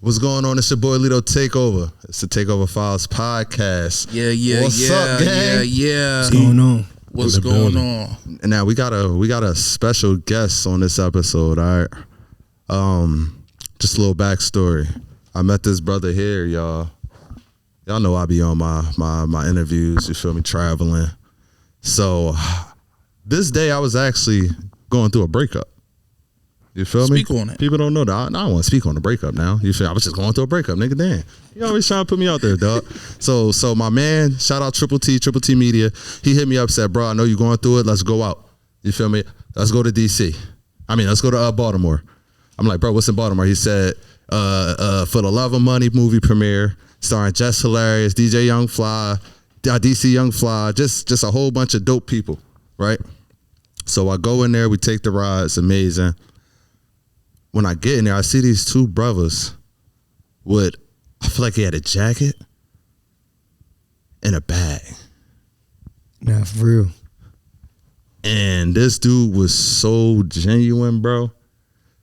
What's going on? It's your boy Lito Takeover. It's the Takeover Files podcast. Yeah. What's up, gang? Yeah. What's going on? What's going on? And now we got a special guest on this episode. All right. Just a little backstory. I met this brother here, y'all. Y'all know I be on my interviews. You feel me? Traveling. So this day I was actually going through a breakup. You feel me? Speak on it. People don't know that. I don't want to speak on the breakup now. You feel? I was just going through a breakup, nigga. Damn. You always trying to put me out there, dog. So my man, shout out Triple T Media. He hit me up, said, bro, I know you're going through it. Let's go out. You feel me? Let's go to DC. Let's go to Baltimore. I'm like, bro, what's in Baltimore? He said, For the Love of Money movie premiere, starring Jess Hilarious, DJ Young Fly, DC Young Fly, just a whole bunch of dope people, right? So I go in there, we take the ride, it's amazing. When I get in there, I see these two brothers with, I feel like he had a jacket and a bag. Nah, for real. And this dude was so genuine, bro.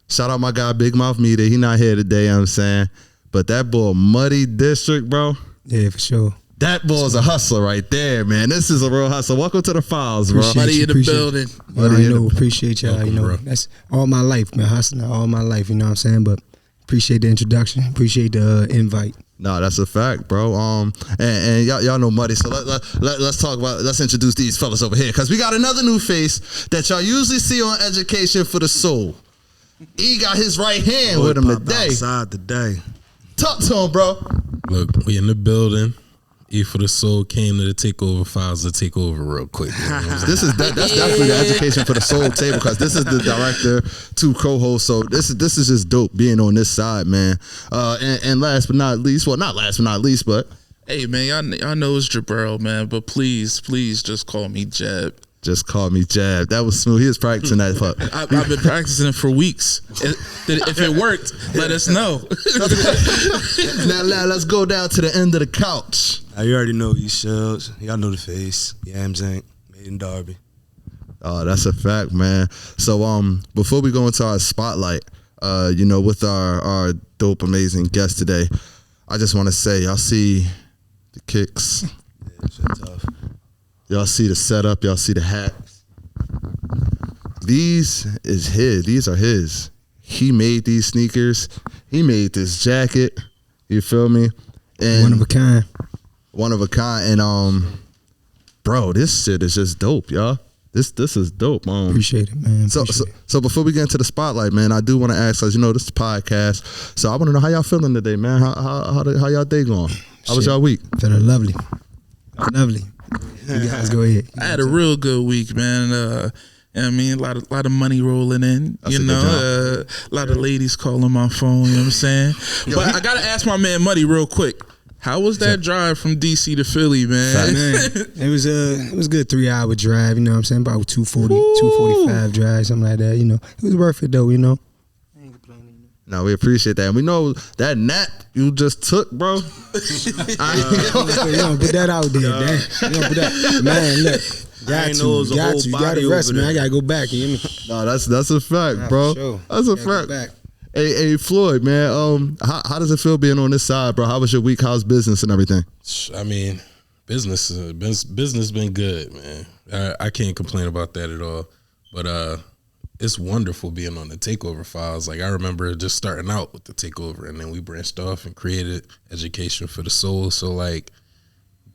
Shout out my guy, Big Mouth Media. He not here today, you know what I'm saying? But that boy, Muddy District, bro. Yeah, for sure. That boy's a hustler right there, man. This is a real hustle. Welcome to the Files, bro. Muddy in the building. Appreciate y'all. Welcome, that's all my life, man. Hustling all my life, you know what I'm saying? But appreciate the introduction. Appreciate the invite. No, that's a fact, bro. And y'all know Muddy. So let's talk about. Let's introduce these fellas over here because we got another new face that y'all usually see on Education for the Soul. He got his right hand with him today. Outside today. Talk to him, bro. Look, we in the building. E for the Soul came to the Takeover Files to take over real quick. You know that's definitely the Education for the Soul table because this is the director, two co-hosts. So this is just dope being on this side, man. And last but not least, well, not last but not least, but Hey, man, y'all know it's Jabril, man, but please just call me Jeb. just call me Jab. That was smooth. He was practicing that. I've been practicing it for weeks. If it worked, let us know. Now let's go down to the end of the couch. You already know these shells. Y'all know the face. Yams Inc. Made in Derby. Oh, that's a fact, man. So before we go into our spotlight, with our dope, amazing guest today, I just want to say, y'all see the kicks. Yeah, shit tough. Y'all see the setup. Y'all see the hats. These are his. He made these sneakers. He made this jacket. You feel me? And One of a kind. One of a kind. And bro, this shit is just dope, y'all. This is dope. Appreciate it, man. So before we get into the spotlight, man, I do want to ask, because this is a podcast. So I want to know how y'all feeling today, man. How y'all day going? How was y'all week? Feeling lovely. Lovely. You guys go ahead. I had a real good week, man. A lot of money rolling in. That's a lot of ladies calling my phone. You know what I'm saying? But I gotta ask my man Muddy real quick. How was that drive from DC to Philly, man? It was good 3-hour drive. You know what I'm saying? About 245 drive, something like that. It was worth it though. I ain't complaining. No, we appreciate that. And we know that nap you just took, bro. You don't put that out there, man. You don't put that, man. Look, you got to rest, man. I gotta go back. You hear me? No, that's a fact, bro. Sure. That's a fact. Hey, Floyd, man. How does it feel being on this side, bro? How was your week? How's business and everything? Business been good, man. I can't complain about that at all. But it's wonderful being on the Takeover Files. Like I remember just starting out with the Takeover, and then we branched off and created Education for the Soul. So like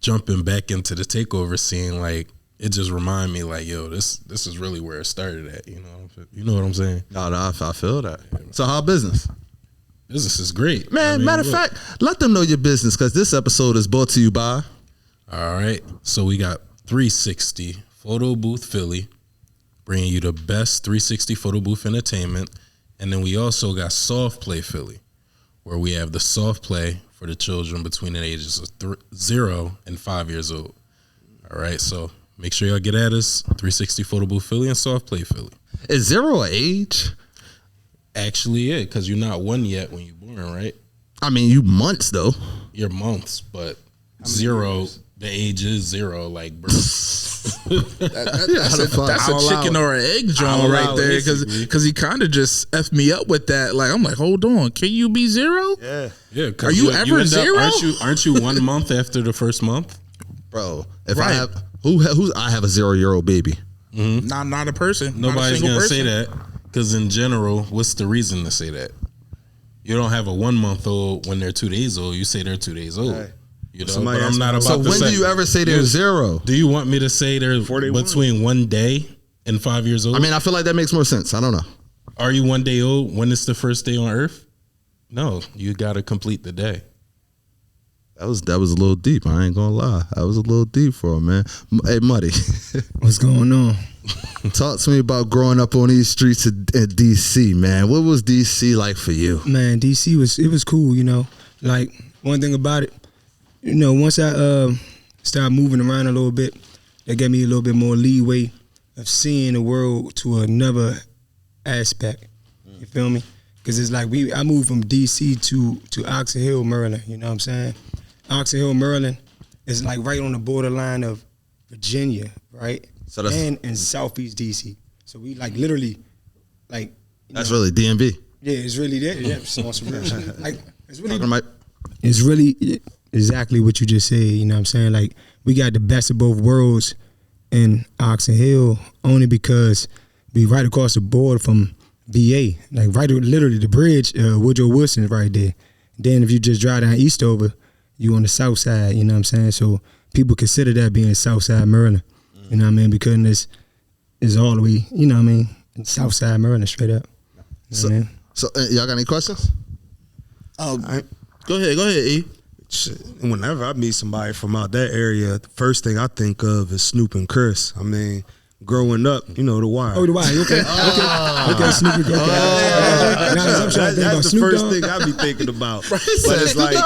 jumping back into the Takeover scene, like it just reminded me, like, yo, this is really where it started at. You know what I'm saying? No, I feel that. So how business? Business is great, man. Matter of fact, let them know your business because this episode is brought to you by. All right, so we got 360 Photo Booth Philly, bringing you the best 360 photo booth entertainment, and then we also got Soft Play Philly, where we have the soft play for the children between the ages of 0 and 5 years old. All right, so make sure y'all get at us, 360 Photo Booth Philly and Soft Play Philly. Is 0 an age? Actually, yeah, because you're not 1 yet when you're born, right? You months, though. You're months, but 0 The age is 0, like, bro. That's a chicken or an egg drum right there, because he kind of just effed me up with that. Like, I'm like, hold on, can you be 0? Yeah. Yeah. Are you ever 0? Aren't you 1 month after the first month? Bro, if I have I have a 0-year-old baby. Not a person. Nobody's going to say that, because in general, what's the reason to say that? You don't have a 1-month-old when they're 2 days old. You say they're 2 days old. Right. You know, Somebody but I'm not about So to when say. do you ever say they're 0? Do you want me to say they're between 1 day and 5 years old? I mean, I feel like that makes more sense. I don't know. Are you 1 day old when it's the first day on Earth? No, you got to complete the day. That was a little deep. I ain't gonna lie. That was a little deep for him, man. Hey, Muddy, What's going on? talk to me about growing up on these streets in DC, man. What was DC like for you? Man, DC was cool, you know. Like, one thing about it, you know, once I started moving around a little bit, that gave me a little bit more leeway of seeing the world to another aspect. You feel me? Because it's like I moved from DC to Oxon Hill, Maryland. You know what I'm saying? Oxon Hill, Maryland is like right on the borderline of Virginia, right? So that's and Southeast DC. So we like literally, like that's really DMV. Yeah, it's really there. Yeah, it's on some real shit. Like it's really, Talking about- it's really exactly what you just said. You know what I'm saying? Like we got the best of both worlds in Oxon Hill only because we right across the border from VA, like right, literally the bridge, Woodrow Wilson's right there. Then if you just drive down Eastover, you on the south side. You know what I'm saying? So people consider that being South Side Maryland. You know what I mean? Because it's all the way, you know what I mean, South Side Maryland, straight up. You know what I mean? So y'all got any questions? Go ahead, E. Shit, whenever I meet somebody from out that area, the first thing I think of is Snoop and Chris. I mean, growing up, you know, The Wire. Oh, The Wire, okay. Okay, Snoop, okay. That's the first thing I be thinking about. But it's like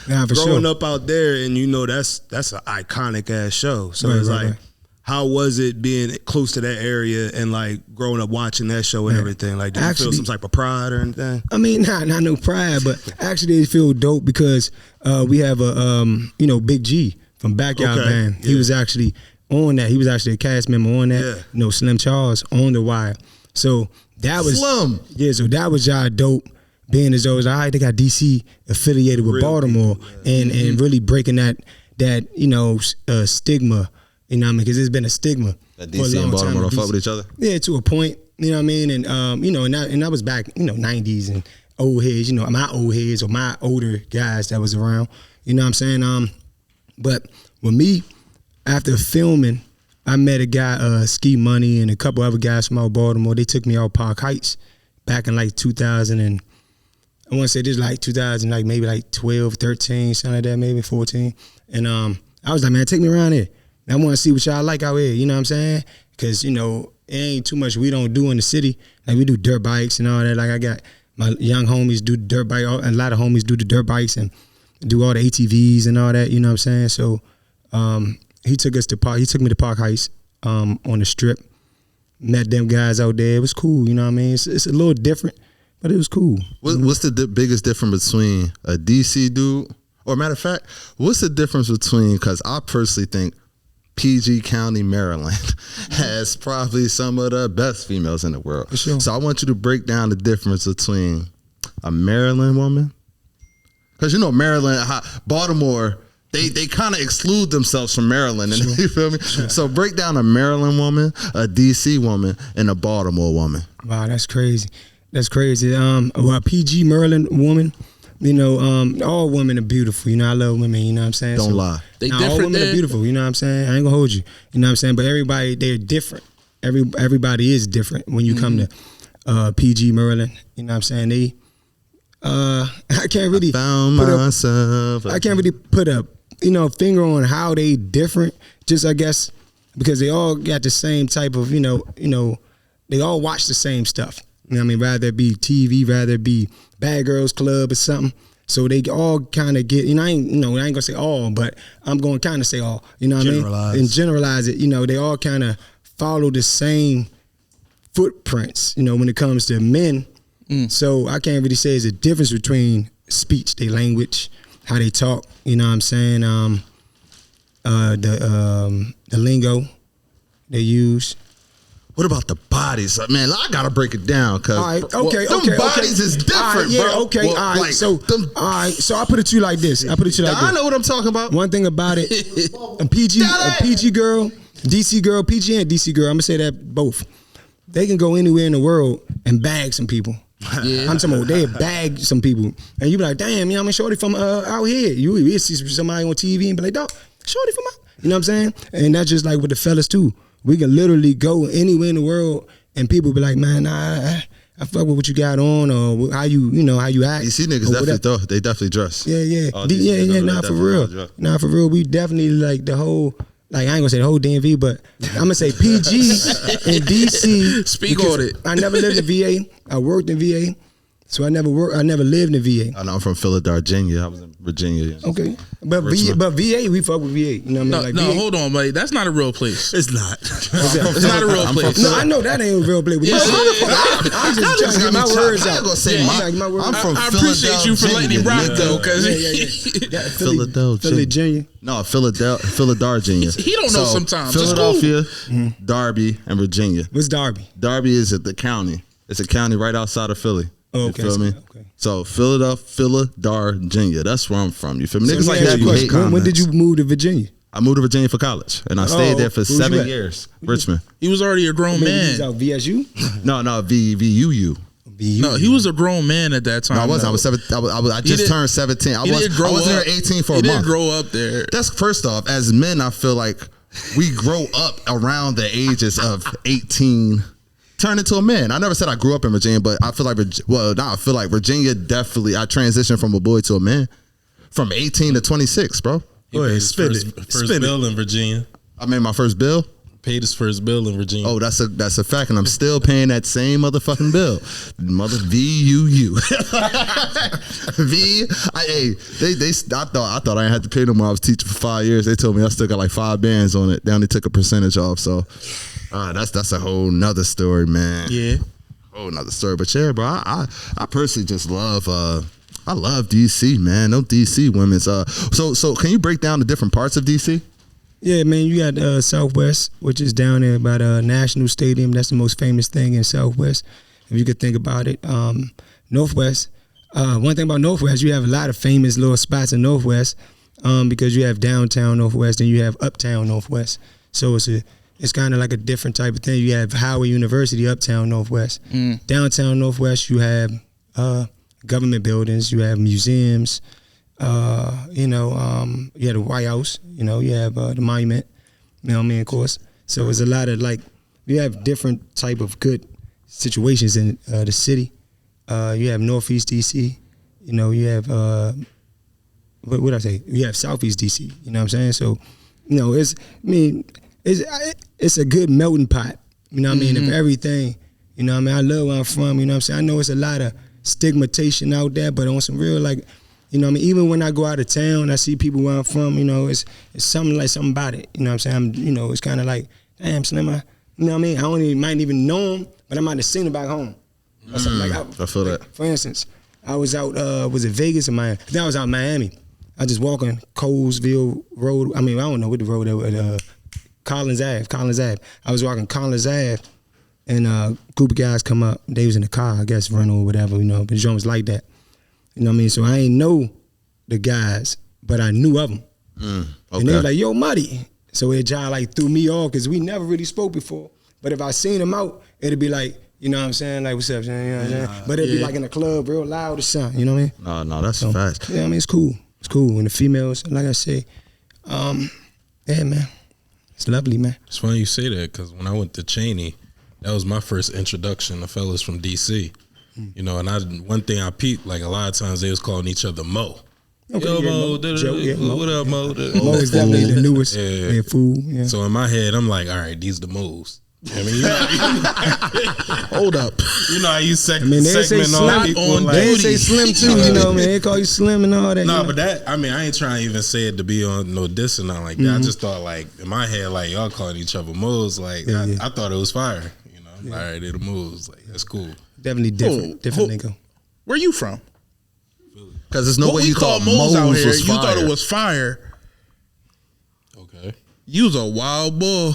Nah, for growing sure. up out there, and you know that's an iconic ass show. So Right, it's right, like, right. how was it being close to that area and like growing up watching that show and everything? Like, did you feel some type of pride or anything? I mean, not no pride, but actually it feel dope because we have a Big G from Backyard Okay, Band. yeah. He was actually on that. He was actually a cast member on that. Yeah. You know, Slim Charles on The Wire. So that was Slim. Yeah, so that was y'all dope. Being as though it's all right, they got DC affiliated with Real Baltimore people, yeah. and really breaking that stigma. You know what I mean? Because there's been a stigma. That for a DC long and time Baltimore in don't fuck DC. with each other? Yeah, to a point. You know what I mean? And and that was back, 90s and old heads, my old heads or my older guys that was around. You know what I'm saying? But with me, after filming, I met a guy, Ski Money, and a couple other guys from out Baltimore. They took me out Park Heights back in like 2000 and I want to say this like 2000, like maybe like 12, 13, something like that, maybe 14. And I was like, man, take me around here. I want to see what y'all like out here. You know what I'm saying? Because, it ain't too much we don't do in the city. Like we do dirt bikes and all that. Like I got my young homies do dirt bike. A lot of homies do the dirt bikes and do all the ATVs and all that. You know what I'm saying? So he took me to Park Heights on the strip. Met them guys out there. It was cool. You know what I mean? It's a little different. But it was cool. What's the biggest difference between a DC dude, or matter of fact, what's the difference between? Because I personally think PG County, Maryland, has probably some of the best females in the world. For sure. So I want you to break down the difference between a Maryland woman, because Maryland, Baltimore, they kind of exclude themselves from Maryland, and you feel me? So break down a Maryland woman, a DC woman, and a Baltimore woman. Wow, that's crazy. That's crazy. A PG Maryland woman, all women are beautiful. I love women, you know what I'm saying? Don't lie. They all different women are there? beautiful, you know what I'm saying? I ain't gonna hold you. You know what I'm saying? But everybody, they're different. Everybody is different when you come to PG Maryland, you know what I'm saying? I can't really Found put myself. I can't really put a finger on how they different. Just I guess because they all got the same type of they all watch the same stuff. You know what I mean? Rather it be TV, rather it be Bad Girls Club or something. So they all kind of get, I ain't gonna say all, but I'm gonna kind of say all. You know what I mean? And generalize it. They all kind of follow the same footprints. When it comes to men. So I can't really say it's a difference between speech, their language, how they talk. You know what I'm saying? the lingo they use. What about the bodies? Man, I gotta break it down because All right, okay, them okay, bodies is different, all right, yeah, bro. okay, Well, all right. like, So, all right, so I put it to you like this. I know what I'm talking about. One thing about it, a PG girl, DC girl, PG and DC girl. I'm gonna say that both. They can go anywhere in the world and bag some people. Yeah. I'm talking about they bag some people, and you be like, damn, I'm a shorty from out here. You see somebody on TV and be like, dog, shorty from out. You know what I'm saying? And that's just like with the fellas too. We can literally go anywhere in the world, and people be like, man, I fuck with what you got on, or how you act. You see niggas definitely they definitely dress. Yeah. Nah, for real. Nah, for real. We definitely like the whole. Like I ain't gonna say the whole DMV, but I'm gonna say PG and DC. Speak on it. I never lived in VA. I worked in VA, so I never lived in VA. I know I'm from Philadelphia. I was in Virginia. Okay, but VA, we fuck with VA. You know what I mean? No, hold on, buddy. That's not a real place. It's not. It's not a real place. No, I know that ain't a real place. I'm just trying to get my words out. I'm from I appreciate you for letting him rock though, because Philadelphia. No, Philadelphia. He don't know sometimes. Philadelphia, Darby, and Virginia. What's Darby? Darby is at the county. It's a county right outside of Philly. Oh, okay. You feel me? Okay. So Philadelphia. That's where I'm from. You feel me? So Niggas like that. You hate. When did you move to Virginia? I moved to Virginia for college, and I stayed there for 7 years. Richmond. He was already a grown He man. was out VSU? No, VUU. No, he was a grown man at that time. No, I wasn't. I was 7. I just turned 17. I wasn't there 18 for a month. He didn't grow up there. That's first off. As men, I feel like we grow up around the ages of 18. Turn into a man. I never said I grew up in Virginia, but I feel like Virginia definitely. I transitioned from a boy to a man from 18 to 26, bro. He paid his first bill in Virginia. I made my first bill. Paid his first bill in Virginia. Oh, that's a fact, and I'm still paying that same motherfucking bill. VUU. I thought I didn't have to pay no more. I was teaching for 5 years. They told me I still got like 5 bands on it. They only took a percentage off. So that's a whole nother story, man. Yeah. Whole nother story. But yeah, bro, I personally just love I love DC, man. No DC women's so can you break down the different parts of DC? Yeah, man, you got Southwest, which is down there by the National Stadium. That's the most famous thing in Southwest, if you could think about it. Northwest, one thing about Northwest, you have a lot of famous little spots in Northwest because you have downtown Northwest and you have uptown Northwest. So it's kind of like a different type of thing. You have Howard University, uptown Northwest. Downtown Northwest, you have government buildings, you have museums. You have the White House, you have the monument, of course. So it's a lot of you have different type of good situations in the city. You have Northeast DC, you have, what would I say? You have Southeast DC, you know what I'm saying? So, it's a good melting pot, of everything, I love where I'm from, I know it's a lot of stigmatization out there, but on some real, even when I go out of town, I see people where I'm from, it's something about it. It's kind of like, damn, Slimmer, I might even know him, but I might have seen him back home. Or something like that. I feel that. For instance, I was out, was it Vegas or Miami? Then I was out in Miami. I just walking Colesville Road. I don't know what the road is, Collins Ave. I was walking Collins Ave, and a group of guys come up. They was in the car, I guess, rental or whatever, but the joint was like that. So I ain't know the guys, but I knew of them. Okay. And they were like, yo, Muddy. So it just threw me off because we never really spoke before. But if I seen them out, it'd be like, you know what I'm saying? Like, what's up? You know what I'm saying? But it'd be like in the club, real loud or something, you know what I mean? No, that's fast. Yeah, it's cool. It's cool. And the females, like I say, yeah, man. It's lovely, man. It's funny you say that because when I went to Cheney, that was my first introduction to fellas from DC. And one thing I peeped, a lot of times they was calling each other Mo. Okay, Yo, yeah, Mo, what up, Mo? Mo is definitely the newest. Yeah. Fool. Yeah. So in my head, I'm like, all right, these the moves. Hold up. How you segment they say all people. They say Slim too, man. They call you Slim and all that. No, but that, I ain't trying to even say it to be on no diss or nothing like that. I just thought, in my head, y'all calling each other moves. I thought it was fire. All right, they're the moves. That's cool. Definitely different lingo. Where you from? Because there's no way you thought moles out here. was fire. You thought it was fire. Okay. You was a wild boy.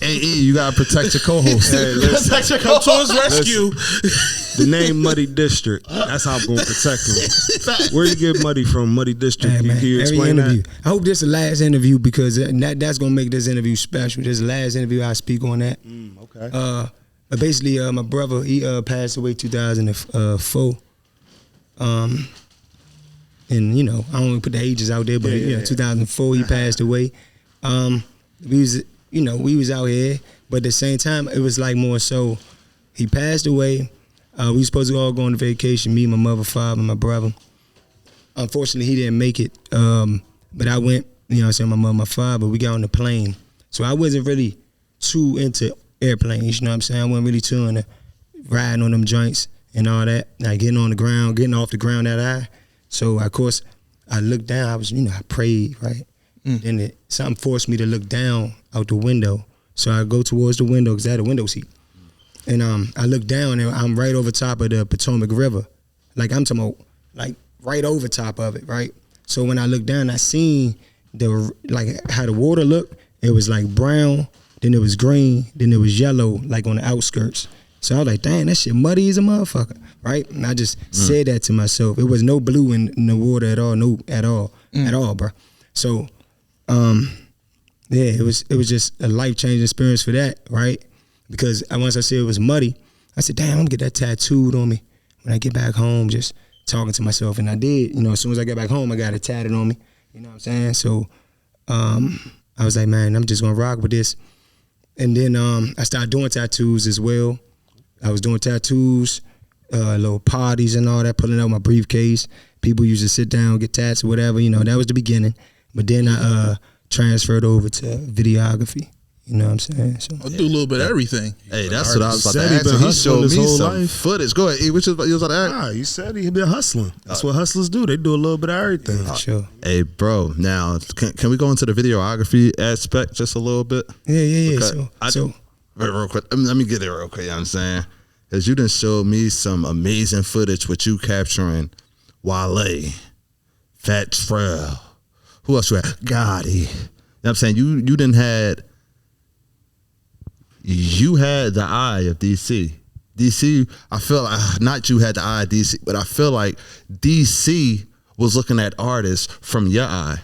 Hey, you gotta protect your co-host. Hey, listen, Protect your Come to co-host. his rescue. the name Muddy District. That's how I'm gonna protect him. Where you get Muddy from? Muddy District. Hey, man, Can you every explain interview. that? I hope this is the last interview because that's gonna make this interview special. This is the last interview I speak on that. Okay. But basically, my brother he passed away 2004. And you know I don't want to put the ages out there, but Yeah. 2004 he passed away. We was out here, but at the same time it was like more so. He passed away. We were supposed to all go on vacation. Me, my mother, father, and my brother. Unfortunately, he didn't make it. But I went. You know what I'm saying? My mother, my father. We got on the plane, so I wasn't really too into airplanes. You know what I'm saying? I wasn't really too into riding on them joints and all that. Like getting on the ground, getting off the ground that high. So of course, I looked down. I was, I prayed, right? Then something forced me to look down out the window. So I go towards the window because I had a window seat. And I look down and I'm right over top of the Potomac River. Like I'm talking about, like right over top of it, right? So when I looked down, I seen how the water looked. It was like brown, then it was green, then it was yellow, like on the outskirts. So I was like, dang, that shit muddy as a motherfucker, right? And I just said that to myself. It was no blue in the water at all, at all, bro. So, it was just a life-changing experience for that, right? Because once I said it was muddy, I said, damn, I'm gonna get that tattooed on me when I get back home, just talking to myself. And I did, as soon as I got back home, I got it tatted on me, you know what I'm saying? So, I was like, man, I'm just gonna rock with this. And then I started doing tattoos as well. I was doing tattoos, little parties and all that, pulling out my briefcase. People used to sit down, get tats or whatever, that was the beginning. But then I transferred over to videography. You know what I'm saying? So I'll do a little bit of everything. Hey, that's what I was about Said to he ask been him. He hustling showed his me whole some life. footage. Go ahead. You was about to ask? You said he been hustling. That's what hustlers do. They do a little bit of everything. for sure. Hey, bro. Now, can we go into the videography aspect just a little bit? Yeah. Okay. Real quick. Let me get there real quick. You know what I'm saying? Because you done showed me some amazing footage with you capturing Wale, Fat Trell. Who else you had? Gotti. You know what I'm saying? You done had the eye of DC. DC, I feel like, not you had the eye of DC, but I feel like DC was looking at artists from your eye.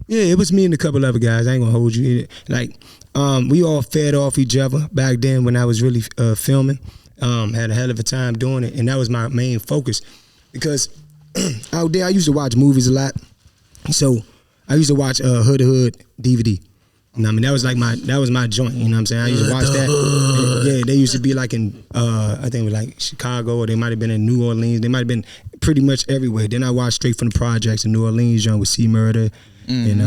Yeah, it was me and a couple other guys. I ain't gonna hold you. Like, we all fed off each other back then when I was really filming. Had a hell of a time doing it, and that was my main focus. Because out there, I used to watch movies a lot. So I used to watch Hood to Hood DVD. You know what I mean? That was my joint, you know what I'm saying? I used to watch that. Yeah, they used to be like in I think it was like Chicago, or they might have been in New Orleans. They might have been pretty much everywhere. Then I watched straight from the projects in New Orleans, joint with C Murder, and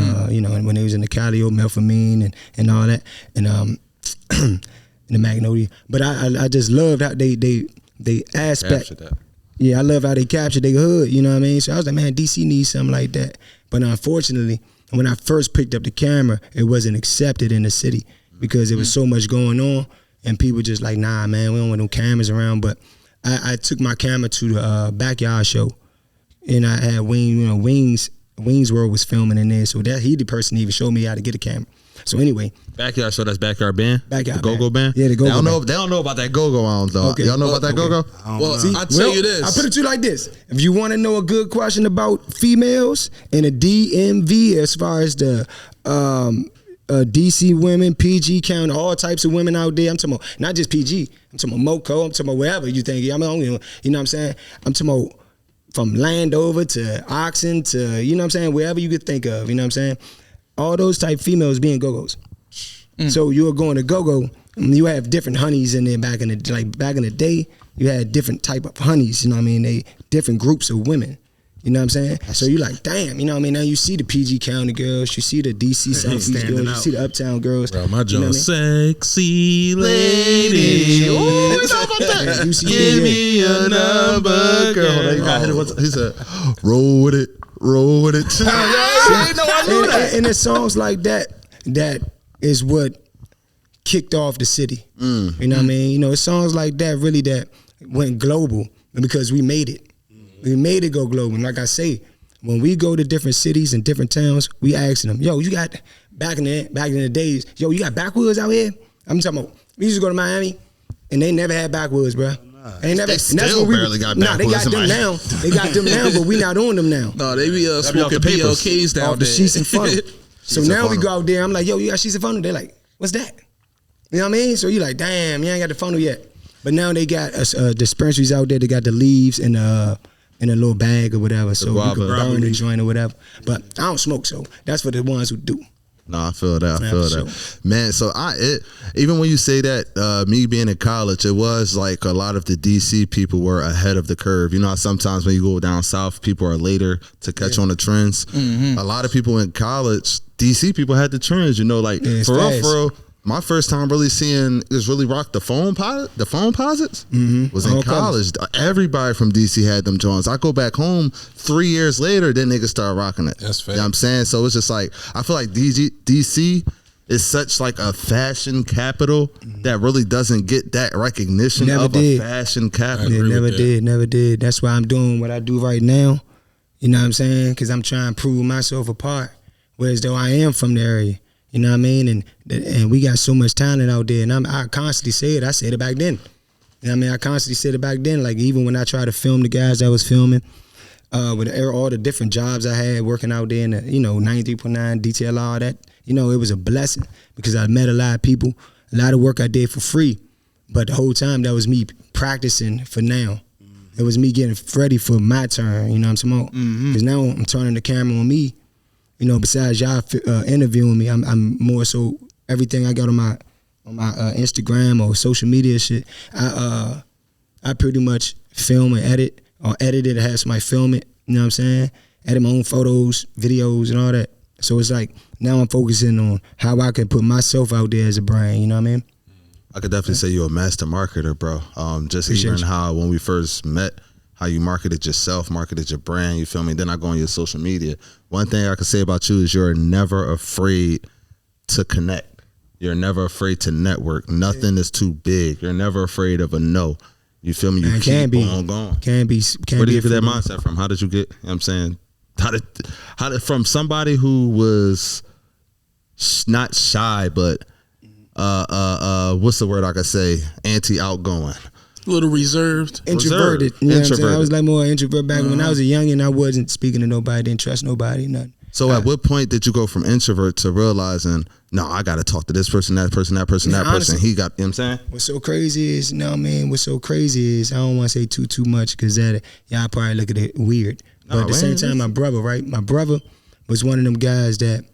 when they was in the Calio, Melphamine and all that, and the Magnolia. But I just loved how they aspect. Captured that. Yeah, I love how they captured their hood, you know what I mean? So I was like, man, DC needs something like that. But unfortunately, when I first picked up the camera, it wasn't accepted in the city because there was so much going on, and people just like, nah, man, we don't want no cameras around. But I took my camera to the backyard show, and I had Wings World was filming in there, so he the person even showed me how to get a camera. So anyway, Backyard show, that's Backyard Band? Backyard the Go-Go Band? Yeah, the Go-Go Band. They don't know about that Go-Go on, though. Okay. Y'all know about that Go-Go? Well, I'll tell you this. I put it to you like this. If you want to know a good question about females in a DMV as far as the DC women, PG count, all types of women out there, I'm talking about not just PG, I'm talking about Moco, I'm talking about wherever you think, you know what I'm saying? I'm talking about from Landover to Oxon to, you know what I'm saying, wherever you could think of, you know what I'm saying? All those type females being go-go's. So you were going to go-go, and you have different honeys in there back in the day, you had different type of honeys, you know what I mean? They different groups of women. You know what I'm saying? So you like, damn, you know what I mean? Now you see the PG County girls, you see the DC Southeast girls, you see the Uptown girls. Bro, my you know joint, what I mean? sexy lady. Ooh, we talking about that. You see Give yeah. me a number, girl. Hold on, you got hit it once. He said, roll with it. And it's songs like that is what kicked off the city. You know what I mean? You know, it's songs like that really that went global because we made it. We made it go global. And like I say, when we go to different cities and different towns, we asking them, yo, you got back in the days, yo, you got backwoods out here? I'm talking about, we used to go to Miami, and they never had backwoods, bro. They still barely got backwoods. Nah, they got them now. They got them now, but we not on them now. No, they be smoking PLKs down off the there. sheets and funnel. So now we go out there, I'm like, yo, you got sheets and funnel? They're like, what's that? You know what I mean? So you like, damn, you ain't got the funnel yet. But now they got dispensaries out there. They got the leaves in a little bag or whatever, so we can burn the joint or whatever. But I don't smoke, so that's for the ones who do. No, I feel that. I feel that, man. So even when you say that, me being in college, it was like a lot of the DC people were ahead of the curve. You know how sometimes when you go down south, people are later to catch on the trends. Mm-hmm. A lot of people in college, DC people had the trends. You know, like for real. My first time really seeing is really rock the phone posits was in college. Everybody from DC had them joints. I go back home 3 years later, then niggas start rocking it. That's fair. You know what I'm saying? So it's just like, I feel like DC is such like a fashion capital that really doesn't get that recognition a fashion capital. Yeah, never did. That's why I'm doing what I do right now. You know what I'm saying? Because I'm trying to prove myself apart. Whereas though I am from the area. You know what I mean? And we got so much talent out there. And I constantly say it. I said it back then. You know what I mean? I constantly said it back then. Like even when I tried to film the guys that was filming, with all the different jobs I had working out there in the, 93.9, detail, all that, it was a blessing because I met a lot of people, a lot of work I did for free. But the whole time that was me practicing for now. It was me getting ready for my turn, you know what I'm saying? Because now I'm turning the camera on me. Besides y'all interviewing me, I'm more so everything I got on my Instagram or social media shit. I pretty much film and edit or edit it, have somebody film it. You know what I'm saying? Edit my own photos, videos, and all that. So it's like now I'm focusing on how I can put myself out there as a brand. You know what I mean? I could definitely say you're a master marketer, bro. Just hearing how when we first met, how you marketed yourself, marketed your brand, you feel me? Then I go on your social media. One thing I can say about you is you're never afraid to connect. You're never afraid to network. Nothing is too big. You're never afraid of a no. You feel me? You keep on going. Where did you get that mindset from? How did you get, you know what I'm saying? How did from somebody who was not shy, but what's the word I could say? Anti-outgoing. A little reserved. Introverted. You know what I'm saying? I was like more introvert back when I was a youngin'. I wasn't speaking to nobody, didn't trust nobody, nothing. So at what point did you go from introvert to realizing, no, I got to talk to this person, that person, that person, that person. He got, you know what I'm saying? What's so crazy is, what's so crazy is, I don't want to say too much because y'all probably look at it weird. But at the same time, my brother, right? My brother was one of them guys that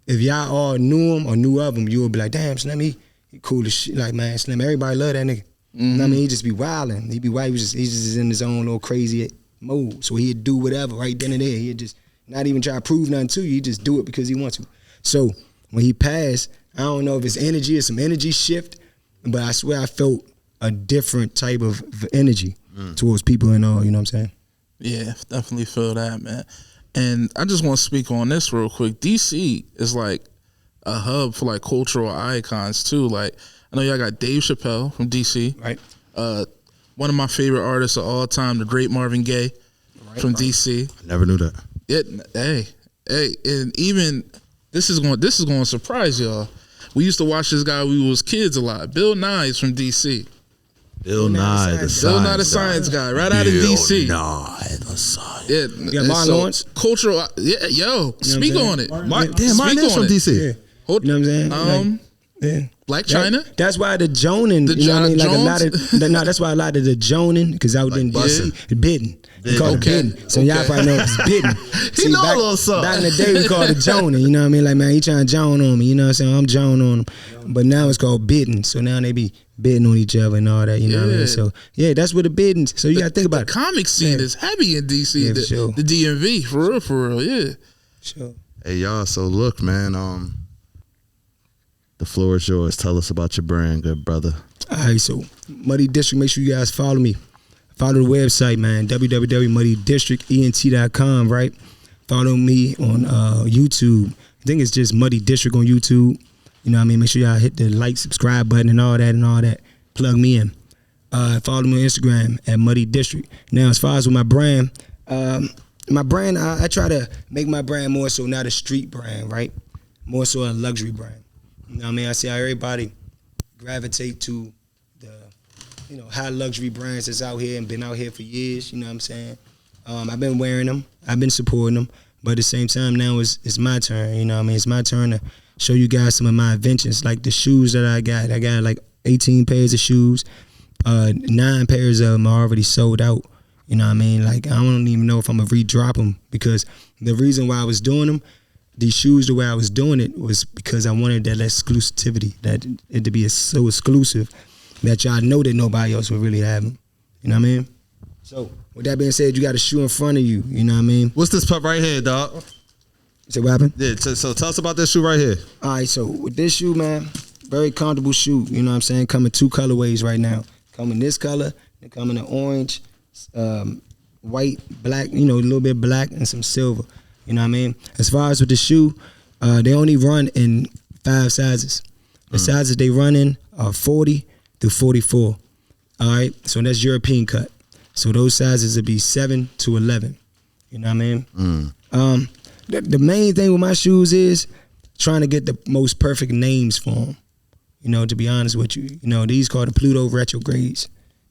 if y'all all knew him or knew of him, you would be like, damn, Slim, he cool as shit. Like, man, Slim, everybody love that nigga. You know what I mean? He'd just be wilding. He'd be wild. He's just in his own little crazy mode. So he'd do whatever right then and there. He'd just not even try to prove nothing to you. He'd just do it because he wants to. So when he passed, I don't know if it's energy or some energy shift, but I swear I felt a different type of energy towards people and all, you know what I'm saying? Yeah, definitely feel that, man. And I just want to speak on this real quick. DC is like a hub for like cultural icons too. Like, I know y'all got Dave Chappelle from DC. Right. One of my favorite artists of all time, the great Marvin Gaye from DC. I never knew that. Hey, and even this is going to surprise y'all. We used to watch this guy when we was kids a lot. Bill Nye from DC. Bill Nye, the science guy, right out of DC. Bill Nye, the science. Yeah, you got Martin Lawrence. Cultural. Yeah, yo, speak on it. Martin is from DC. Yeah. You know what I'm saying? Black China. That's why the Jonin. You know what I mean? Like a lot of that's why a lot of the Jonin, because out in DC, bidding. We call it bidding. So y'all probably know it's bidding. He know a little something. Back in the day, we called it Jonin. You know what I mean? Like, man, he trying to Joan on me. You know what I'm saying? I'm Joan on him. But now it's called bidding. So now they be bidding on each other and all that. You know what I mean? So yeah, that's what the bidding. So you got to think about it. The comic scene is heavy in DC. Yeah, the DMV, for real. Yeah. Sure. Hey y'all. So look, man. The floor is yours. Tell us about your brand, good brother. All right, so Muddy District, make sure you guys follow me. Follow the website, man, www.muddydistrictent.com, right? Follow me on YouTube. I think it's just Muddy District on YouTube. You know what I mean? Make sure y'all hit the like, subscribe button and all that. Plug me in. Follow me on Instagram at Muddy District. Now, as far as with my brand, I try to make my brand more so not a street brand, right? more so a luxury brand. You know what I mean? I see how everybody gravitate to the, high luxury brands that's out here and been out here for years. You know what I'm saying? I've been wearing them. I've been supporting them. But at the same time, now it's my turn. You know what I mean? It's my turn to show you guys some of my inventions, like the shoes that I got. I got like 18 pairs of shoes. 9 pairs of them are already sold out. You know what I mean? Like, I don't even know if I'm going to re-drop them, because the reason why I was doing them, these shoes, the way I was doing it was because I wanted that exclusivity, that it to be so exclusive that y'all know that nobody else would really have them. You know what I mean? So, with that being said, you got a shoe in front of you. You know what I mean? What's this pup right here, dog? So what happened? Yeah, so tell us about this shoe right here. All right, so with this shoe, man, very comfortable shoe. You know what I'm saying? Come in 2 colorways right now. Come in this color, and come in the orange, white, black, a little bit black and some silver. You know what I mean? As far as with the shoe, they only run in 5 sizes. The sizes they run in are 40 through 44. All right, so that's European cut. So those sizes would be 7 to 11. You know what I mean? The main thing with my shoes is trying to get the most perfect names for them. To be honest with you. These called the Pluto Retro Grades.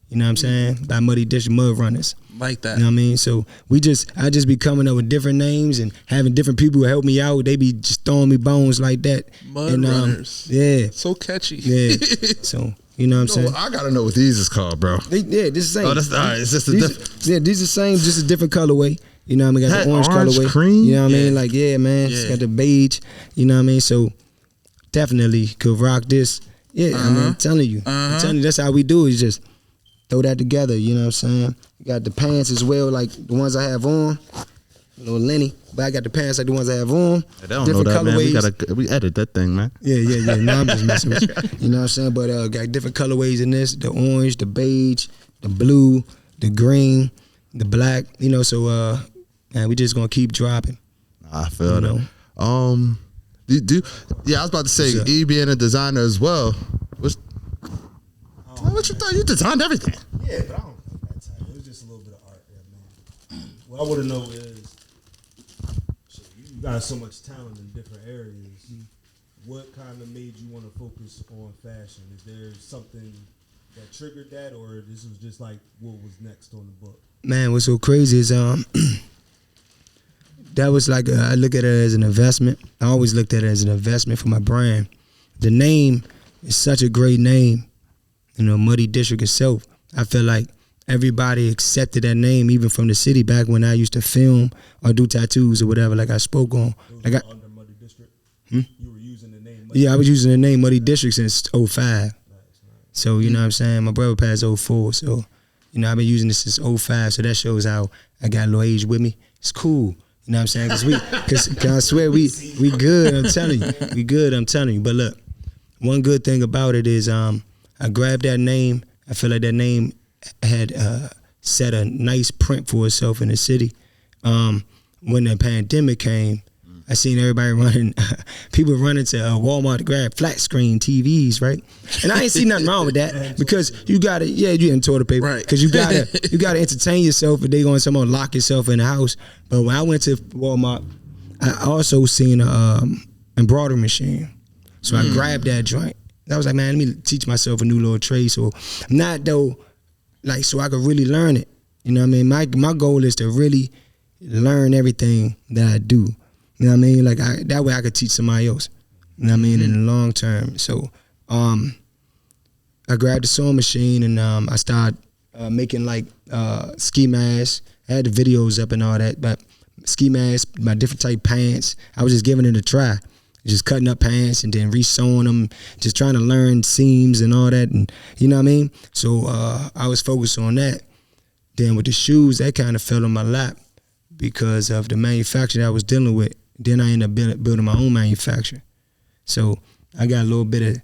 You know what I'm saying? By Muddy Dish Mud Runners. Like that. You know what I mean? So I just be coming up with different names and having different people who help me out. They be just throwing me bones like that. Mud Runners. Yeah. So catchy. Yeah. So, you know what I'm saying? I gotta know what these is called, bro. This is the same. Oh, that's all right. It's just these the same, just a different colorway. You know what I mean? Got the orange colorway. Cream? You know what I mean? Like, yeah, man. It's got the beige. You know what I mean? So definitely could rock this. Yeah, I mean, I'm telling you. I'm telling you, that's how we do it. You just throw that together, you know what I'm saying? You got the pants as well, like the ones I have on. A little Lenny. But I got the pants like the ones I have on. They don't know that, man. We edit that thing, man. Yeah. No, I'm just messing with you. You know what I'm saying? But got different colorways in this. The orange, the beige, the blue, the green, the black. So man, we just gonna keep dropping. I feel that. I was about to say, E being a designer as well. What you thought? You designed everything. Yeah, but I don't think that time. It was just a little bit of art there, man. What I want to know is, you got so much talent in different areas. What kind of made you want to focus on fashion? Is there something that triggered that, or this was just like what was next on the book? Man, what's so crazy is that was like I look at it as an investment. I always looked at it as an investment for my brand. The name is such a great name. Muddy District itself. I feel like everybody accepted that name, even from the city back when I used to film or do tattoos or whatever, like I spoke on. Like under Muddy District? You were using the name Muddy Yeah, I was using the name Muddy District since 05. Nice. So, you know what I'm saying? My brother passed 04, so, I've been using this since 05, so that shows how I got a little age with me. It's cool. You know what I'm saying? Because I swear we good, I'm telling you. We good, I'm telling you. But look, one good thing about it is I grabbed that name. I feel like that name had set a nice print for itself in the city. When the pandemic came, I seen everybody running, people running to Walmart to grab flat screen TVs, right? And I ain't see nothing wrong with that, because you got to, you in toilet paper, right? Because you gotta entertain yourself, if they going somewhere lock yourself in the house. But when I went to Walmart, I also seen a embroidery machine, so I grabbed that joint. I was like, man, let me teach myself a new little trade. So not though, like, so I could really learn it. You know what I mean? My goal is to really learn everything that I do. You know what I mean? Like, that way I could teach somebody else. You know what I mean? In the long term. So I grabbed the sewing machine and I started making like ski masks. I had the videos up and all that, but ski masks, my different type pants. I was just giving it a try. Just cutting up pants and then re-sewing them, just trying to learn seams and all that, and you know what I mean? So I was focused on that. Then with the shoes, that kind of fell in my lap because of the manufacturer I was dealing with. Then I ended up building my own manufacturer. So I got a little bit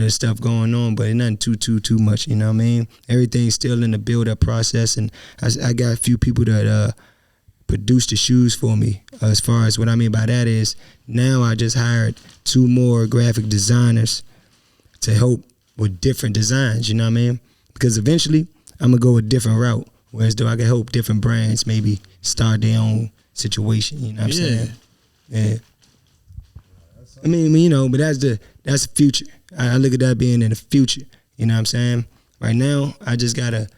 of stuff going on, but nothing too much, you know what I mean? Everything's still in the build-up process, and I got a few people that produce the shoes for me. As far as what I mean by that is, now I just hired 2 more graphic designers to help with different designs, you know what I mean? Because eventually, I'm going to go a different route, whereas though I can help different brands maybe start their own situation, you know what I'm saying? Yeah. That I mean, you know, but that's the future. I look at that being in the future. You know what I'm saying? Right now, I just gotta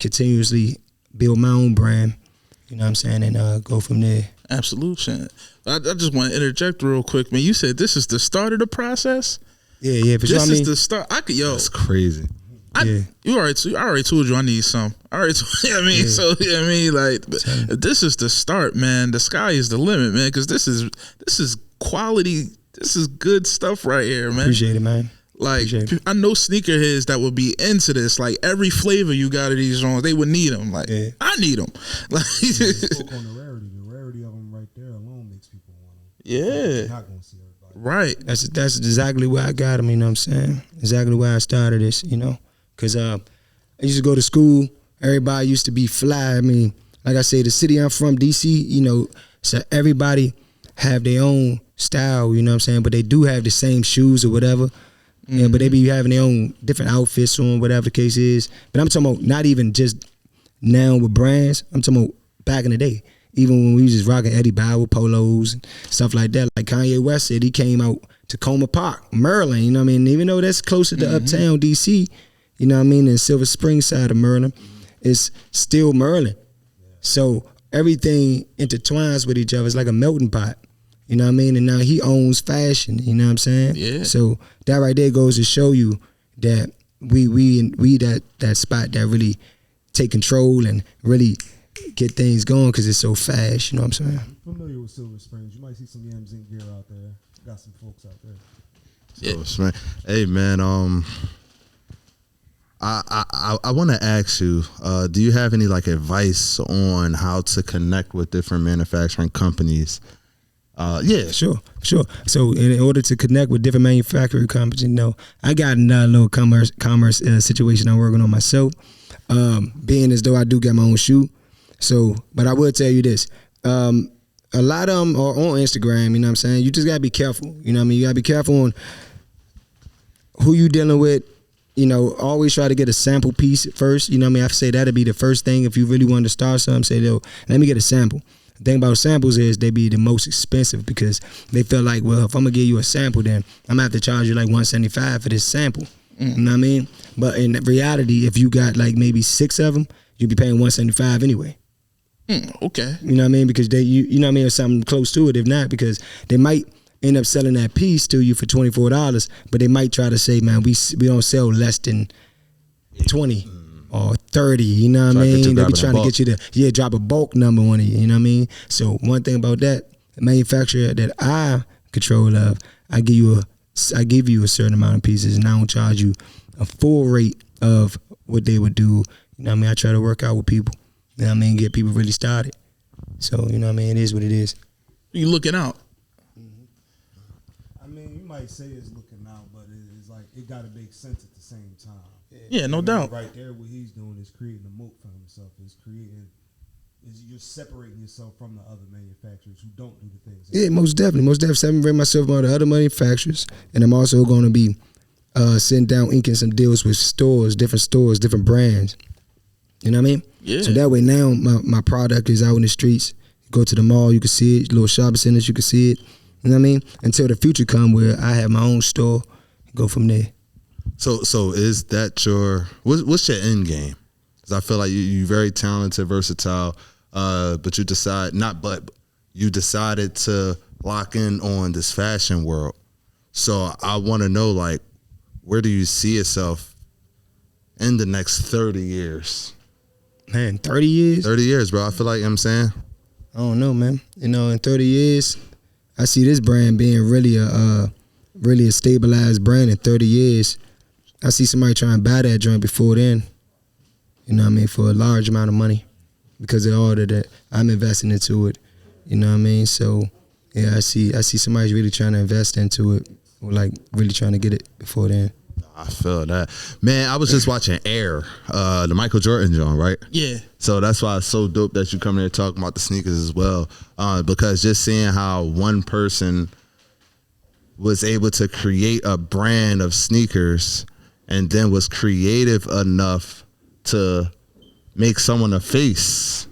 continuously build my own brand. You know what I'm saying, and go from there. Absolutely. I just want to interject real quick, man. You said this is the start of the process. Yeah, for sure. This is the start. That's crazy. I already told you I need some. I already told you, so like this is the start, man. The sky is the limit, man, because this is quality, this is good stuff right here, man. Appreciate it, man. Like, I know sneakerheads that would be into this. Like, every flavor you got of these songs, they would need them. Like, I need them. Like, you spoke on the rarity of them right there alone makes people want them. Yeah. You're not gonna see everybody. Right. That's exactly why I got them. You know what I'm saying? Exactly why I started this. You know, because I used to go to school. Everybody used to be fly. I mean, like I say, the city I'm from, DC. You know, so everybody have their own style. You know what I'm saying? But they do have the same shoes or whatever. Yeah, but they be having their own different outfits on, whatever the case is. But I'm talking about not even just now with brands. I'm talking about back in the day. Even when we was just rocking Eddie Bauer polos and stuff like that. Like Kanye West said, he came out Tacoma Park, Maryland. You know what I mean? Even though that's closer to uptown DC, you know what I mean, and Silver Spring side of Maryland, it's still Maryland. So everything intertwines with each other. It's like a melting pot. You know what I mean? And now he owns fashion. You know what I'm saying? Yeah. So that right there goes to show you that we that spot that really take control and really get things going because it's so fast. You know what I'm saying? I'm familiar with Silver Springs. You might see some Yams Inc. gear out there. Got some folks out there. Yeah. Hey man, I want to ask you, do you have any like advice on how to connect with different manufacturing companies? Yeah, Sure. So in order to connect with different manufacturing companies, you know, I got another little commerce situation I'm working on myself. Being as though I do get my own shoe. So, but I will tell you this. A lot of them are on Instagram, you know what I'm saying? You just gotta be careful. You know what I mean? You gotta be careful on who you dealing with. You know, always try to get a sample piece first. You know what I mean? I say that'd be the first thing. If you really want to start something, say, yo, let me get a sample. The thing about samples is they be the most expensive because they feel like, well, if I'm gonna give you a sample, then I'm gonna have to charge you like $175 for this sample. You know what I mean? But in reality, if you got like maybe 6 of them, you'd be paying $175 anyway. Okay. You know what I mean? Because you know what I mean, or something close to it. If not, because they might end up selling that piece to you for $24, but they might try to say, man, we don't sell less than 20. Or 30, you know what I mean? They be trying to get you to drop a bulk number on it, you know what I mean? So one thing about that, the manufacturer that I control of, I give you a certain amount of pieces, and I don't charge you a full rate of what they would do. You know what I mean? I try to work out with people. You know what I mean? Get people really started. So, you know what I mean? It is what it is. You looking out. I mean, you might say it's looking out, but it's like it got to make sense at the same time. Yeah, no doubt. Right there, what he's doing is creating a moat for himself. You're separating yourself from the other manufacturers who don't do the things. Yeah, most definitely. Separating myself from the other manufacturers, and I'm also going to be sitting down inking some deals with different brands. You know what I mean? Yeah. So that way now my product is out in the streets. You go to the mall, you can see it. Little shopping centers, you can see it. You know what I mean? Until the future come where I have my own store, go from there. So is that what's your end game? Because I feel like you're very talented, versatile, but you decided to lock in on this fashion world. So I want to know, like, where do you see yourself in the next 30 years? Man, 30 years? 30 years, bro. I feel like, you know what I'm saying? I don't know, man. You know, in 30 years, I see this brand being really a stabilized brand in 30 years. I see somebody try and buy that joint before then, you know what I mean, for a large amount of money because of all that I'm investing into it, you know what I mean? So, yeah, I see somebody really trying to invest into it, or like really trying to get it before then. I feel that. Man, I was just watching Air, the Michael Jordan joint, right? Yeah. So that's why it's so dope that you come here talking about the sneakers as well, because just seeing how one person was able to create a brand of sneakers and then was creative enough to make someone a face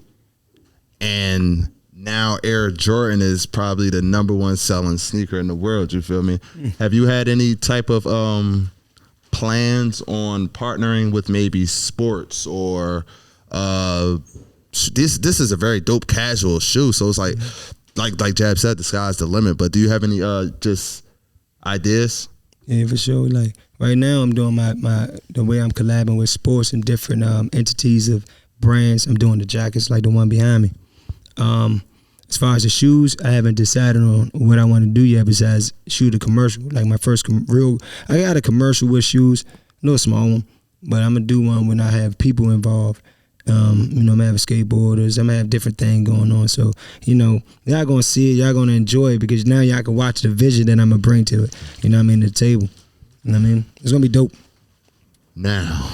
and now Air Jordan is probably the #1 selling sneaker in the world. You feel me? Have you had any type of plans on partnering with maybe sports or this is a very dope casual shoe, so it's like Jab said, the sky's the limit. But do you have any just ideas? Yeah, for sure. Like right now, I'm doing the way I'm collabing with sports and different entities of brands. I'm doing the jackets like the one behind me. As far as the shoes, I haven't decided on what I want to do yet besides shoot a commercial. Like my first I got a commercial with shoes, no small one, but I'm gonna do one when I have people involved. I'm gonna have skateboarders, I'm gonna have different things going on. So, y'all gonna see it, y'all gonna enjoy it because now y'all can watch the vision that I'm gonna bring to it. The table. It's gonna be dope. Now,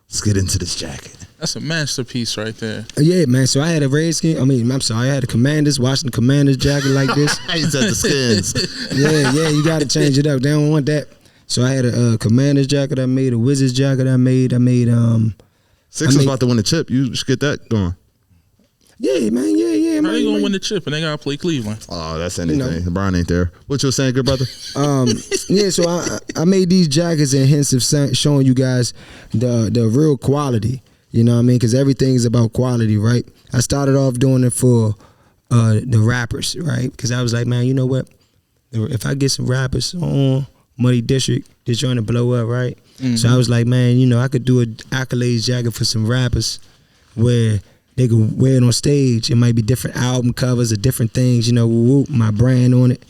let's get into this jacket. That's a masterpiece right there. Yeah, man. So I had a Redskin. I had a Commanders, Washington Commanders jacket like this. He said the skins. Yeah, you got to change it up. They don't want that. So I had a Commanders jacket I made, a Wizards jacket I made. Sixers about to win the chip. You should get that going. Yeah, man. Yeah, How man. you gonna win the chip and they gotta play Cleveland? Oh, that's anything. LeBron ain't there. What you were saying, good brother? Yeah, so I made these jackets in hints of showing you guys the real quality. You know what I mean? Because everything is about quality, right? I started off doing it for the rappers, right? Because I was like, man, you know what? If I get some rappers on Muddy District, they're trying to blow up, right? Mm-hmm. So I was like, man, I could do an accolades jacket for some rappers where they could wear it on stage. It might be different album covers or different things, my brand on it.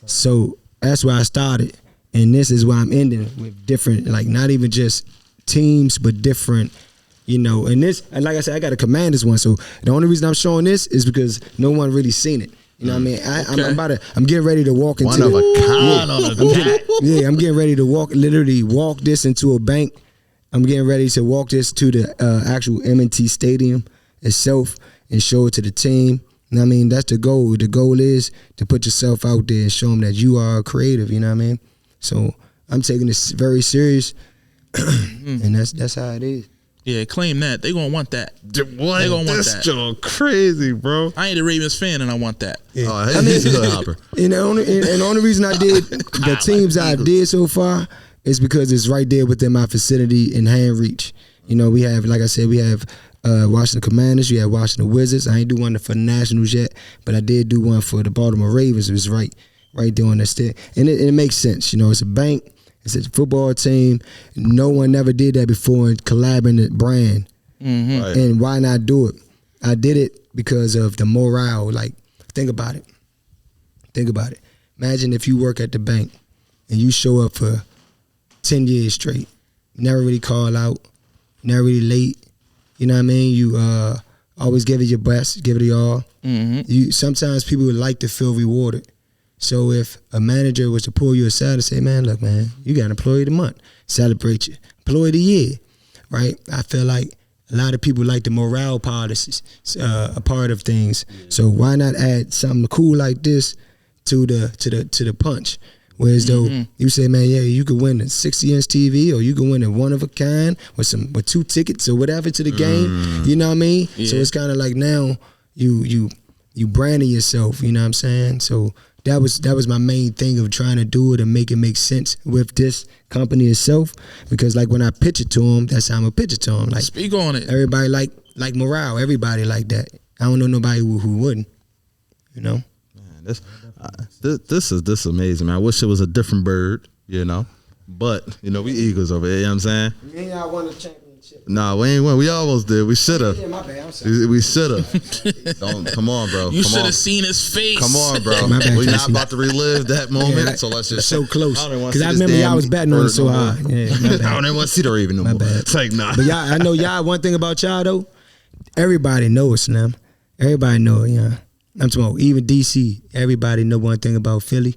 So that's where I started. And this is where I'm ending with different, like not even just teams, but different, and like I said, I got a Commanders one. So the only reason I'm showing this is because no one really seen it. You know what I mean? I'm getting ready to walk into one of a kind on a cat. Yeah, I'm getting ready to literally walk this into a bank. I'm getting ready to walk this to the actual M&T Stadium itself and show it to the team. You know what I mean? That's the goal. The goal is to put yourself out there and show them that you are creative. You know what I mean? So I'm taking this very serious, and that's how it is. Yeah, claim that. They gonna want that. What? They gonna want This that. joke crazy, bro. I ain't a Ravens fan and I want that. Yeah. Oh, he's a hood hopper. And the only reason I did the teams I did so far is because it's right there within my vicinity in hand reach. We have, like I said, we have Washington Commanders, we have Washington Wizards. I ain't do one for the Nationals yet, but I did do one for the Baltimore Ravens. It was right there on the stick. And it makes sense. It's a bank. It's a football team. No one never did that before in collabing the brand. Mm-hmm. Right. And why not do it? I did it because of the morale. Like, think about it. Imagine if you work at the bank and you show up for 10 years straight. Never really call out. Never really late. You know what I mean? You always give it your best. Give it your all. Mm-hmm. Sometimes people would like to feel rewarded. So if a manager was to pull you aside and say, man, look, man, you got employee of the month. Celebrate you. Employee of the year, right? I feel like a lot of people like the morale policies, a part of things. So why not add something cool like this to the punch? Whereas though you say, man, yeah, you could win a 60-inch TV or you could win a one of a kind with 2 tickets or whatever to the game. You know what I mean? Yeah. So it's kind of like now you branding yourself. You know what I'm saying? So that was my main thing of trying to do it and make it make sense with this company itself. Because like when I pitch it to them, that's how I'm gonna pitch it to them. Like, speak on it. Everybody like morale. Everybody like that. I don't know nobody who wouldn't. Man, this is amazing, man. I wish it was a different bird, but we Eagles over here. You know what I'm saying? Me and y'all won the championship. Nah, we ain't win. We almost did. We should have. Yeah, my bad. I'm sorry. We should have. Come on, bro. You should have seen his face. Come on, bro. My bad, We're not Casey. about to relive that moment. So let's just so close. Because Because I remember y'all was batting on it so high. Yeah, my bad. I don't even want to see the Raven no more. bad. It's like, nah. But y'all, I know y'all. One thing about y'all though, everybody knows Slim. Everybody know it. I'm talking about even DC. Everybody know one thing about Philly.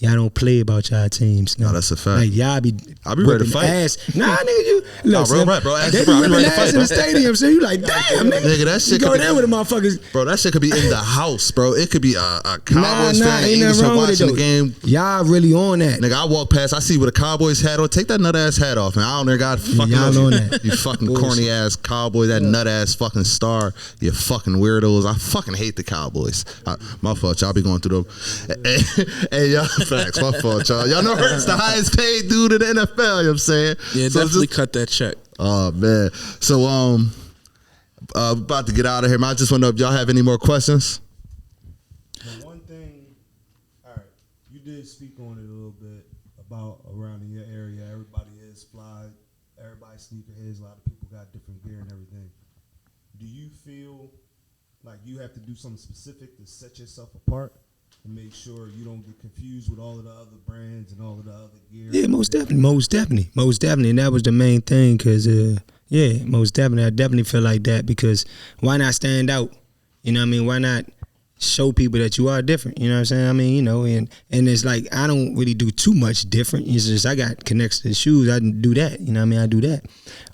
y'all don't play about y'all teams. No, that's a fact. Like y'all be I be ready to whipping fight. Ass. Nah, nigga, you look, bro, son, right, bro. they be Bro, I be whipping ready to ass fight, in the bro. stadium, so you like, damn, Nigga, that shit you go could be- there with the motherfuckers. Bro, that shit could be in the house, bro. It could be a Cowboys Nah, fan ain't in nothing English wrong with it watching though. the game. Y'all really on that. Nigga, I walk past, I see with a Cowboys hat on. Take that nut ass hat off, man. I don't know, God fucking y'all love on you. that. You fucking corny ass Cowboy, that nut ass fucking star. You fucking weirdos. I fucking hate the Cowboys. My fault, y'all be going through them. Hey, y'all, facts. My fault, y'all. Y'all know Hurts the highest paid dude in the NFL. You know what I'm saying? Yeah, So definitely just- cut that check. Oh man. So about to get out of here, man. I just want to know if y'all have any more questions. But one thing, all right, you did speak on it a little bit about around in your area. Everybody is fly. Everybody's sneakerheads. A lot of people got different gear and everything. Do you feel like you have to do something specific to set yourself apart and make sure you don't get confused with all of the other brands and all of the other gear? Yeah, most definitely, and that was the main thing. Cause yeah, most definitely, I definitely feel like that because why not stand out? You know what I mean? Why not show people that you are different? You know what I'm saying? I mean, you know, and it's like I don't really do too much different. It's just I got connects to the shoes. I do that. You know what I mean? I do that.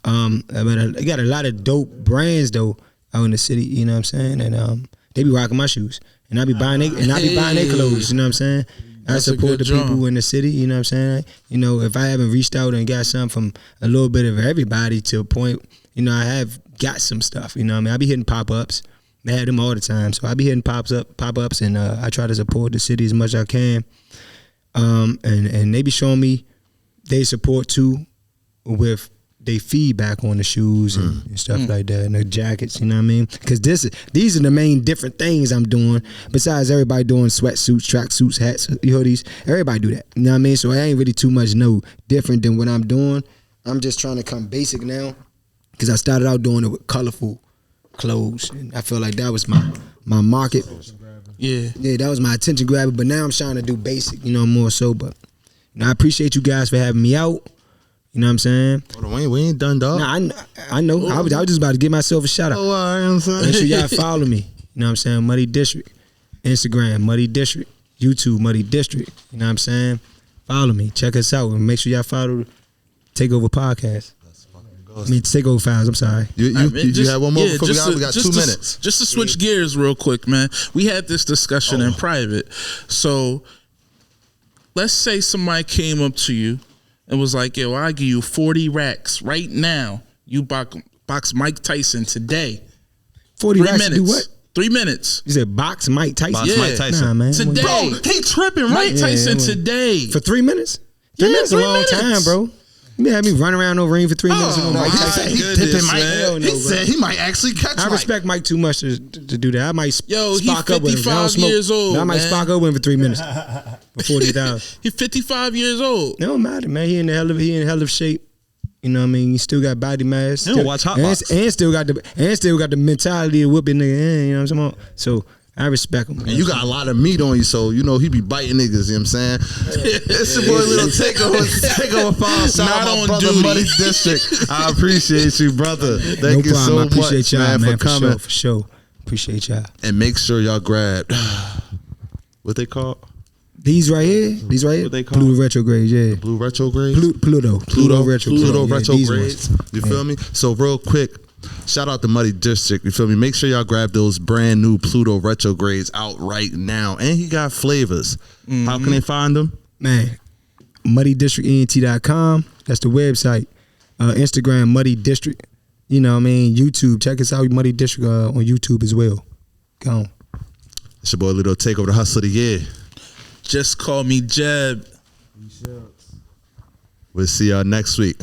But I got a lot of dope brands though out in the city. You know what I'm saying? And they be rocking my shoes, and I be buying their clothes. You know what I'm saying? That's I a support good the people job. in the city, you know what I'm saying? You know, if I haven't reached out and got something from a little bit of everybody to a point, you know, I have got some stuff, you know what I mean? I be hitting pop-ups. They have them all the time. So I be hitting pop-ups and I try to support the city as much as I can. And they be showing me they support too with they feedback on the shoes and stuff like that, and the jackets, you know what I mean? Because these are the main different things I'm doing. Besides everybody doing sweatsuits, tracksuits, hats, hoodies, everybody do that. You know what I mean? So I ain't really too much different than what I'm doing. I'm just trying to come basic now because I started out doing it with colorful clothes, and I feel like that was my market. Yeah. Yeah, that was my attention grabber. But now I'm trying to do basic, you know, more so. But you know, I appreciate you guys for having me out. You know what I'm saying? Hold on, we ain't done, dog. Nah, I know. I was just about to give myself a shout out. Oh, all right, I'm saying. Make sure y'all follow me. You know what I'm saying? Muddy District. Instagram, Muddy District. YouTube, Muddy District. You know what I'm saying? Follow me. Check us out. And make sure y'all follow Takeover Podcast. I mean, Takeover Files. I'm sorry. You have one more before we got? We got 2 minutes. Just to switch gears real quick, man. We had this discussion in private. So let's say somebody came up to you and was like, yo, I'll give you 40 racks right now. You box Mike Tyson today. 40 3 racks to minutes. do what? 3 minutes. You said box Mike Tyson? Box Yeah. Mike Tyson. Nah, man. Today. Bro, he tripping, right? Mike Tyson Yeah, today. For 3 minutes? 3 Yeah, minutes is a 3 long time, minutes. bro. You had me run around no ring for 3 minutes. Oh, and my Mike God. Tyson. He Goodness, tipping Mike. man. Hell no, He bro. said he might actually catch I Mike. respect Mike too much to do that. I might Yo, he spark up with him. I don't 55 smoke. years old, I might man. spark up with him for 3 minutes for 40,000. He's 55 years old. It don't matter, man. He in hell of shape. You know what I mean? He still got body mass. He don't watch Hot Box. and still got the mentality of whooping nigga. You know what I'm saying? So I respect him. And you got a lot of meat on you, so you know he be biting niggas. You know what I'm saying? It's your boy Little Takeover 5. Shout Not out my on brother duty. Muddy District. I appreciate you, brother. Thank you so I appreciate much, y'all, man, for coming. For sure. Appreciate y'all. And make sure y'all grab what they call These right here. What they call Pluto Retro Grade, yeah. Blue Retro Grades. Pluto Retro Pluto Grade. Retro these Grades. ones. You feel me? So real quick, shout out to Muddy District. You feel me? Make sure y'all grab those brand new Pluto Retro Grades out right now. And he got flavors. How can they find them? Man, muddydistrictent.com. That's the website. Instagram, Muddy District. You know what I mean? YouTube. Check us out, Muddy District on YouTube as well. Go on. It's your boy Little Takeover, the hustle of the year. Just call me Jeb. We shucks. We'll see y'all next week.